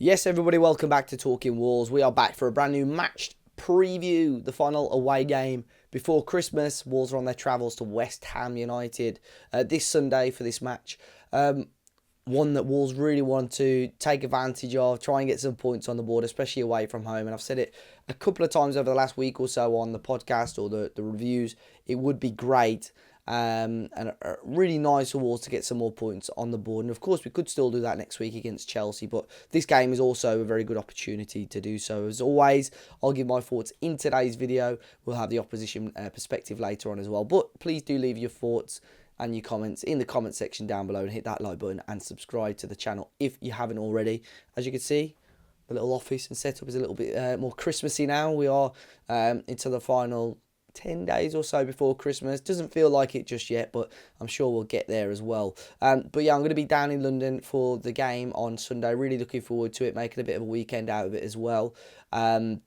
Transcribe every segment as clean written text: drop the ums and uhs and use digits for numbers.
Yes, everybody, welcome back to Talking Wolves. We are back for a brand new match preview, the final away game before Christmas. Wolves are on their travels to West Ham United this Sunday for this match. One that Wolves really want to take advantage of, try and get some points on the board, especially away from home. And I've said it a couple of times over the last week or so on the podcast or the reviews. It would be great and really nice for Wolves to get some more points on the board. And of course, we could still do that next week against Chelsea, but this game is also a very good opportunity to do so. As always, I'll give my thoughts in today's video. We'll have the opposition perspective later on as well. But please do leave your thoughts and your comments in the comment section down below, and hit that like button and subscribe to the channel if you haven't already. As you can see, the little office and setup is a little bit more Christmassy now. We are into the final 10 days or so before Christmas. Doesn't feel like it just yet, but I'm sure we'll get there as well. But yeah, I'm going to be down in London for the game on Sunday. Really looking forward to it, making a bit of a weekend out of it as well. And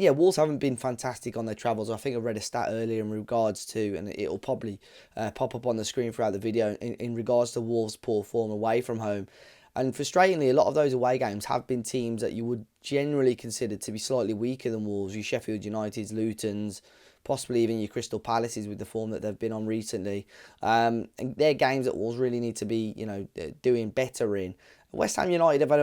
yeah, Wolves haven't been fantastic on their travels. I think I read a stat earlier in regards to, and it'll probably pop up on the screen throughout the video, in regards to Wolves' poor form away from home. And frustratingly, a lot of those away games have been teams that you would generally consider to be slightly weaker than Wolves. Your Sheffield Uniteds, Lutons, possibly even your Crystal Palaces with the form that they've been on recently. And they're games that Wolves really need to be, doing better in. West Ham United have had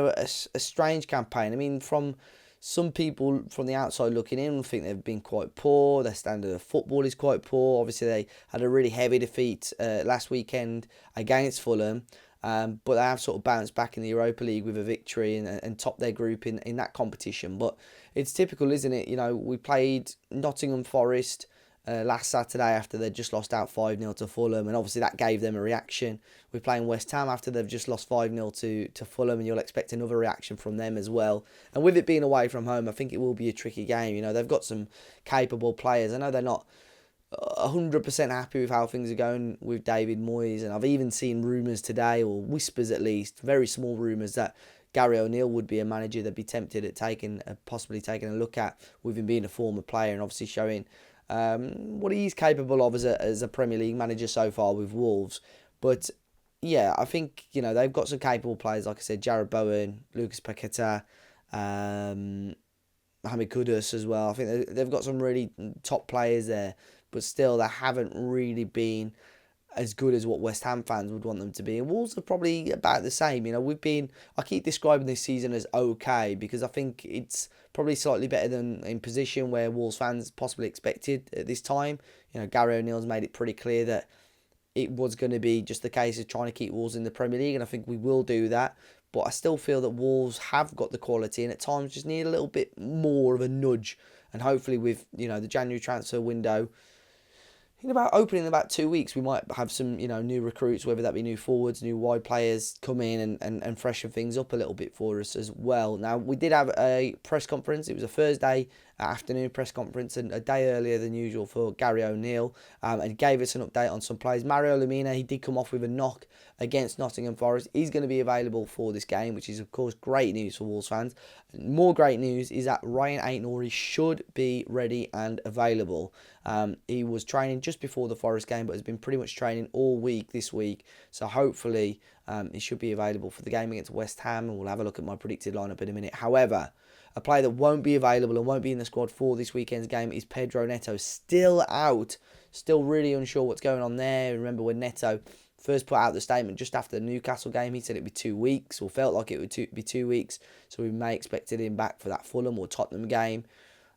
a strange campaign. I mean, from some people from the outside looking in think they've been quite poor. Their standard of football is quite poor. Obviously, they had a really heavy defeat last weekend against Fulham. But they have sort of bounced back in the Europa League with a victory and topped their group in that competition. But it's typical, isn't it? We played Nottingham Forest last Saturday after they'd just lost out 5-0 to Fulham, and obviously that gave them a reaction. We're playing West Ham after they've just lost 5-0 to Fulham, and you'll expect another reaction from them as well. And with it being away from home, I think it will be a tricky game. They've got some capable players. I know they're not 100% happy with how things are going with David Moyes, and I've even seen rumours today, or whispers at least, very small rumours, that Gary O'Neill would be a manager they'd be tempted at possibly taking a look at, with him being a former player and obviously showing what he's capable of as a Premier League manager so far with Wolves. But yeah, I think they've got some capable players, like I said, Jared Bowen, Lucas Paqueta, Mohamed Kudus as well. I think they've got some really top players there, but still they haven't really been as good as what West Ham fans would want them to be. And Wolves are probably about the same. I keep describing this season as okay, because I think it's probably slightly better than in position where Wolves fans possibly expected at this time. Gary O'Neill's made it pretty clear that it was going to be just the case of trying to keep Wolves in the Premier League, and I think we will do that. But I still feel that Wolves have got the quality, and at times just need a little bit more of a nudge. And hopefully with the January transfer window opening in about 2 weeks, we might have some new recruits, whether that be new forwards, new wide players, come in and freshen things up a little bit for us as well. Now, we did have a press conference. It was a Thursday afternoon press conference, and a day earlier than usual for Gary O'Neill, and gave us an update on some players. Mario Lemina, he did come off with a knock against Nottingham Forest. He's going to be available for this game, which is of course great news for Wolves fans. More great news is that Ryan Aït-Nouri should be ready and available. He was training just before the Forest game, but has been pretty much training all week this week, so hopefully he should be available for the game against West Ham, and we'll have a look at my predicted lineup in a minute. However, a player that won't be available and won't be in the squad for this weekend's game is Pedro Neto. Still out. Still really unsure what's going on there. Remember when Neto first put out the statement just after the Newcastle game, he said it'd be 2 weeks, or felt like it would be 2 weeks. So we may expect him back for that Fulham or Tottenham game.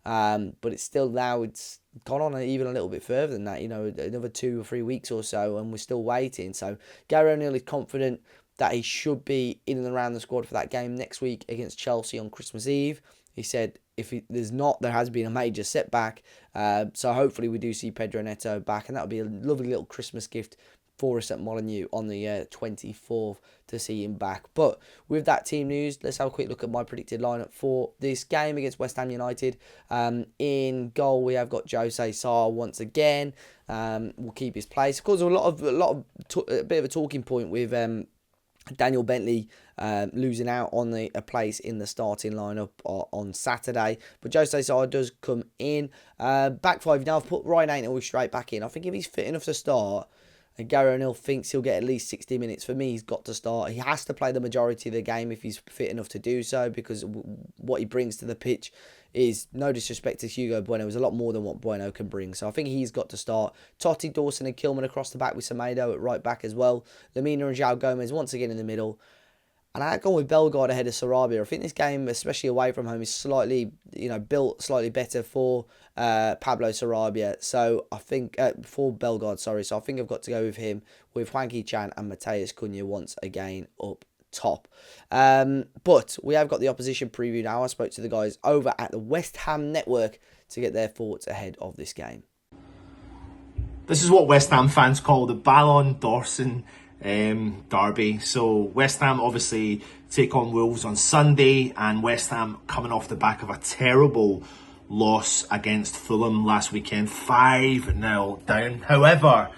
But it's still now, it's gone on even a little bit further than that, another 2 or 3 weeks or so, and we're still waiting. So Gary O'Neill is confident that he should be in and around the squad for that game next week against Chelsea on Christmas Eve. He said if there's not, there has been a major setback. So hopefully we do see Pedro Neto back, and that would be a lovely little Christmas gift for us at Molineux on the 24th to see him back. But with that team news, let's have a quick look at my predicted lineup for this game against West Ham United. In goal, we have got Jose Sa once again. Will keep his place. Of course, a bit of a talking point with Daniel Bentley losing out on a place in the starting lineup on Saturday. But Jose Sa does come in. Back five now. I've put Ryan Aït-Nouri straight back in. I think if he's fit enough to start, And Gary O'Neill thinks he'll get at least 60 minutes. For me, he's got to start. He has to play the majority of the game if he's fit enough to do so, because what he brings to the pitch is, no disrespect to Hugo Bueno, is a lot more than what Bueno can bring. So I think he's got to start. Totti, Dawson and Kilman across the back with Semedo at right back as well. Lemina and João Gomez once again in the middle. And I've gone with Bellegarde ahead of Sarabia. I think this game, especially away from home, is slightly, built slightly better for Pablo Sarabia. So I think, for Bellegarde, sorry. So I think I've got to go with him, with Hwang Chan and Mateus Cunha once again up top. But we have got the opposition preview now. I spoke to the guys over at the West Ham Network to get their thoughts ahead of this game. This is what West Ham fans call the Ballon d'Orson derby. So West Ham obviously take on Wolves on Sunday, and West Ham coming off the back of a terrible loss against Fulham last weekend, 5-0 down. However,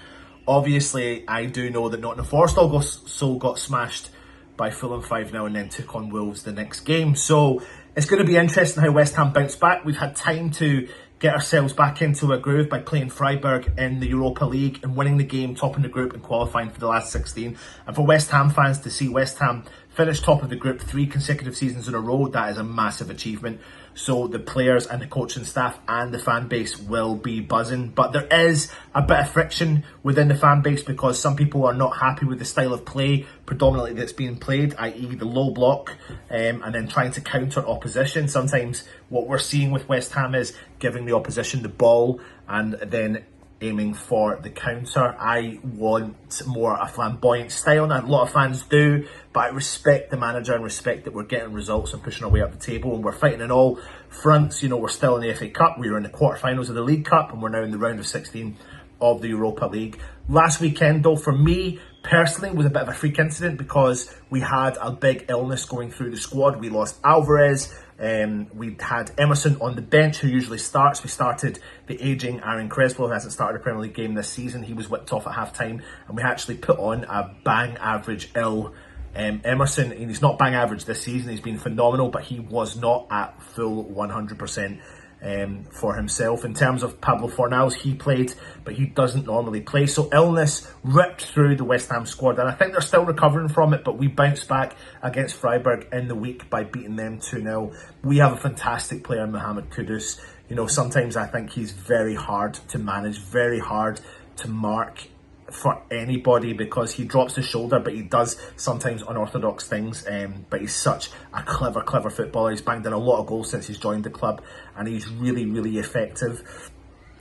obviously I do know that Nottingham Forest also got smashed by Fulham 5-0 and then took on Wolves the next game. So it's going to be interesting how West Ham bounce back. We've had time to get ourselves back into a groove by playing Freiburg in the Europa League and winning the game, topping the group and qualifying for the last 16. And for West Ham fans to see West Ham finish top of the group 3 consecutive seasons in a row, that is a massive achievement. So the players and the coaching staff and the fan base will be buzzing. But there is a bit of friction within the fan base because some people are not happy with the style of play predominantly that's being played, i.e. the low block, and then trying to counter opposition. Sometimes what we're seeing with West Ham is giving the opposition the ball and then aiming for the counter. I want more a flamboyant style, and a lot of fans do, but I respect the manager and respect that we're getting results and pushing our way up the table, and we're fighting in all fronts. We're still in the FA Cup, we were in the quarterfinals of the League Cup, and we're now in the round of 16 of the Europa League. Last weekend though, for me personally, was a bit of a freak incident because we had a big illness going through the squad. We lost Alvarez, we had Emerson on the bench, who usually starts. We started the ageing Aaron Crespo, who hasn't started a Premier League game this season. He was whipped off at half time, and we actually put on a bang average ill Emerson. And he's not bang average this season, he's been phenomenal, but he was not at full 100% for himself. In terms of Pablo Fornals, he played, but he doesn't normally play. So illness ripped through the West Ham squad, and I think they're still recovering from it, but we bounced back against Freiburg in the week by beating them 2-0. We have a fantastic player, Mohamed Kudus. Sometimes I think he's very hard to manage, very hard to mark for anybody because he drops his shoulder, but he does sometimes unorthodox things, but he's such a clever footballer. He's banged in a lot of goals since he's joined the club, and he's really effective.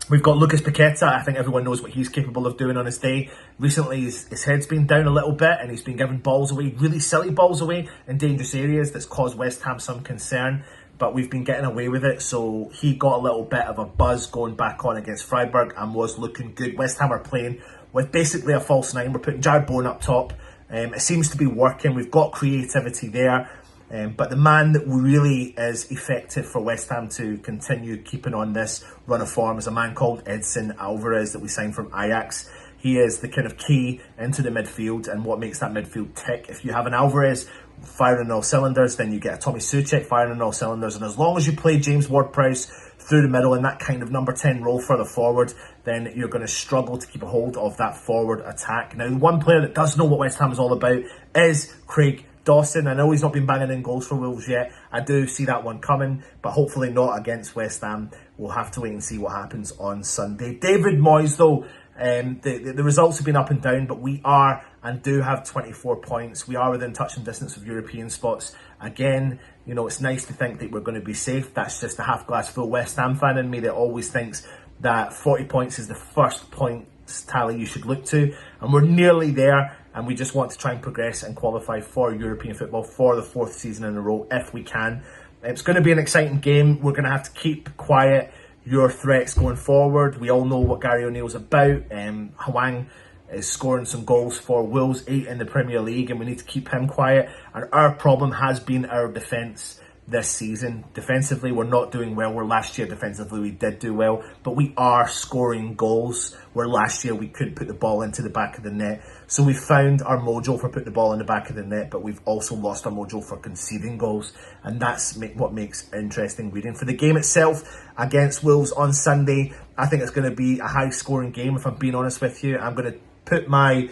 We've got Lucas Paqueta. I think everyone knows what he's capable of doing on his day. Recently his head's been down a little bit, and he's been giving balls away, really silly balls away in dangerous areas that's caused West Ham some concern, but we've been getting away with it. So he got a little bit of a buzz going back on against Freiburg and was looking good. West Ham are playing with basically a false 9. We're putting Jared Bowen up top. It seems to be working. We've got creativity there. But the man that really is effective for West Ham to continue keeping on this run of form is a man called Edson Alvarez that we signed from Ajax. He is the kind of key into the midfield and what makes that midfield tick. If you have an Alvarez firing on all cylinders, then you get a Tommy Soucek firing on all cylinders. And as long as you play James Ward-Prowse through the middle in that kind of number 10 role further forward, then you're going to struggle to keep a hold of that forward attack. Now, one player that does know what West Ham is all about is Craig Dawson. I know he's not been banging in goals for Wolves yet. I do see that one coming, but hopefully not against West Ham. We'll have to wait and see what happens on Sunday. David Moyes, though, the results have been up and down, but we are and do have 24 points. We are within touching distance of European spots. Again, it's nice to think that we're going to be safe. That's just a half glass full West Ham fan in me that always thinks that 40 points is the first points tally you should look to. And we're nearly there, and we just want to try and progress and qualify for European football for the 4th season in a row if we can. It's going to be an exciting game. We're going to have to keep quiet your threats going forward. We all know what Gary O'Neill's about. Hwang is scoring some goals for Wolves, 8 in the Premier League, and we need to keep him quiet. And our problem has been our defence this season. Defensively, we're not doing well. Where last year defensively we did do well, but we are scoring goals where last year we couldn't put the ball into the back of the net. So we found our mojo for putting the ball in the back of the net, but we've also lost our mojo for conceding goals, and that's what makes interesting reading. For the game itself against Wolves on Sunday, I think it's going to be a high scoring game. If I'm being honest with you, I'm going to put my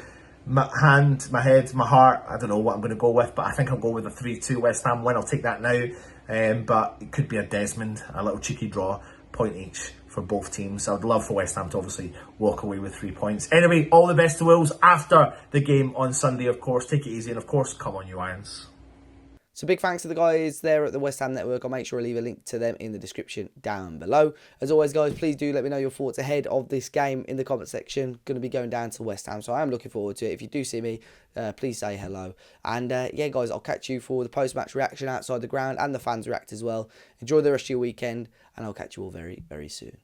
hand, my head, my heart, I don't know what I'm going to go with, but I think I'll go with a 3-2 West Ham win. I'll take that now. But it could be a Desmond, a little cheeky draw, point each for both teams. I would love for West Ham to obviously walk away with 3 points. Anyway, all the best to Wolves after the game on Sunday, of course. Take it easy, and of course, come on, you Irons. So big thanks to the guys there at the West Ham Network. I'll make sure I leave a link to them in the description down below. As always, guys, please do let me know your thoughts ahead of this game in the comment section. Going to be going down to West Ham, so I am looking forward to it. If you do see me, please say hello. And yeah, guys, I'll catch you for the post-match reaction outside the ground, and the fans react as well. Enjoy the rest of your weekend, and I'll catch you all very, very soon.